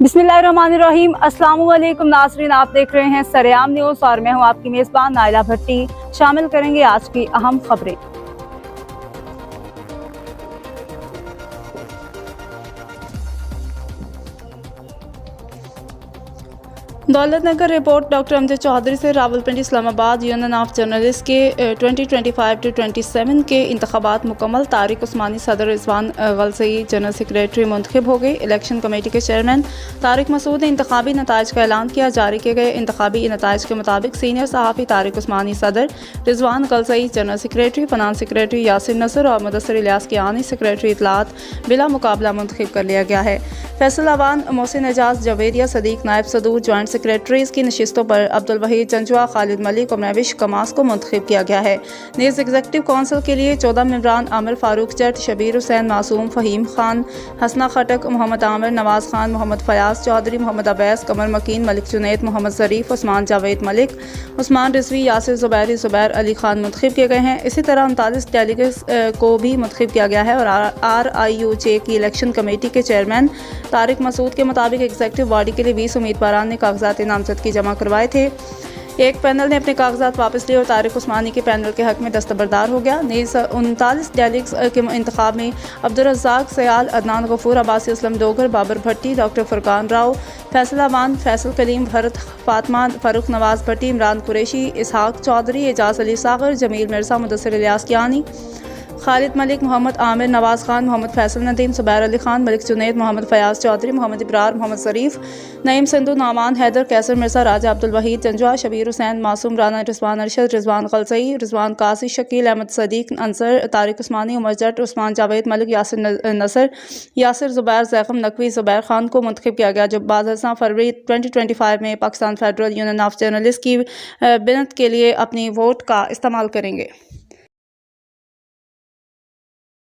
बिस्मिल्लाहिर्रहमानिर्रहीम। अस्सलाम वालेकुम नाज़रीन, आप देख रहे हैं सरेआम न्यूज़ और मैं हूं आपकी मेज़बान नाइला भट्टी। शामिल करेंगे आज की अहम खबरें। दौलतनगर रिपोर्ट डॉक्टर अमजद चौधरी से Rawalpindi Islamabad union of journalist के 2025-27 के इंतखाबात मुकम्मल। तारिक उस्मानी सदर, रिजवान गलसई जनरल सेक्रेटरी मुंतखब हो गए। इलेक्शन कमेटी के चेयरमैन तारिक मसूद ने इंतखाबी नताइज का ऐलान किया। जारी किए गए इंतखाबी नताइज के मुताबिक सीनियर सहाफ़ी तारिक उस्मानी सदर, रिजवान गलसई जनरल सेक्रेटरी, फनान सेक्रेटरी यासिर नसर और मुदस्सिर इलियास कियानी सेक्रेटरी इतलात बिला मुकाबला मुंतखब कर लिया गया है। फैसल अवान, मोहसिन एजाज, जवेरिया सदीक नायब सदूर ज्वाइंट सेक्रेटरीज की नशिस्तों पर अब्दुल वहीद जंजुआ, खालिद मलिक और महविश कमास को मुंतखब किया गया है। नीज़ एग्जीक्यूटिव काउंसिल के लिए 14 मेंबरान आमिर फारूक जट, शबीर हुसैन मासूम, फ़हीम खान, हसना खटक, मोहम्मद आमिर, नवाज खान, मोहम्मद फयाज चौधरी, मोहम्मद अवैस, कमर मकीन, मलिक जुनैद, मोहम्मद ज़रीफ, उस्मान जावेद मलिक, उस्मान रिजवी, यासिर ज़ुबैरी, ज़ुबैर अली खान मुंतखब किए गए हैं। इसी तरह 39 डेलीगेट्स को भी मुंतखब किया गया है। और RIUJ की इलेक्शन कमेटी के चेयरमैन तारिक मसूद के मुताबिक एग्जीक्यूटिव बॉडी के लिए 20 उम्मीदवारान ने कागजात नामजदगी जमा करवाए थे। एक पैनल ने अपने कागजात वापस लिए और तारिक उस्मानी के पैनल के हक में दस्तबरदार हो गया। नीज़ 39 डेलीग्स के इंतखाब में अब्दुल रज़्ज़ाक सयाल, अदनान गफूर, अब्बासी असलम डोगर, बाबर भट्टी, डॉक्टर फुरकान राव, फैसल अवान, फैसल कलीम, भरत फातमा, फ़ारूक नवाज भट्टी, इमरान कुरैशी, इसहाक चौधरी, एजाज अली सागर, जमील मिर्ज़ा, मुदस्सिर इलियास कियानी, खालिद मलिक, मोहम्मद आमिर, नवाज खान, मोहम्मद फैसल नदीम, ज़ुबैर अली खान, मलिक जुनैद, मोहम्मद फयाज चौधरी, मोहम्मद इब्रार, मोहम्मद ज़रीफ, नईम सिंधु, नामान हैदर, कैसर मिर्ज़ा, राजा अब्दुल वहीद जंजुआ, शबीर हुसैन मासूम, राना रिजवान अरशद, रिजवान गलसई, रिजवान कासी, शकील अहमद सदीक अंसर, तारिक उस्मानी, उमर जट, उस्मान जावेद मलिक, यासिर नसर, यासिर ज़ुबैर ज़ैक़म नकवी, ज़ुबैर खान को मुंतखब किया गया, जो बाद फरवरी 2025 में Pakistan federal union of journalist की बिनत के लिए अपनी वोट का इस्तेमाल करेंगे।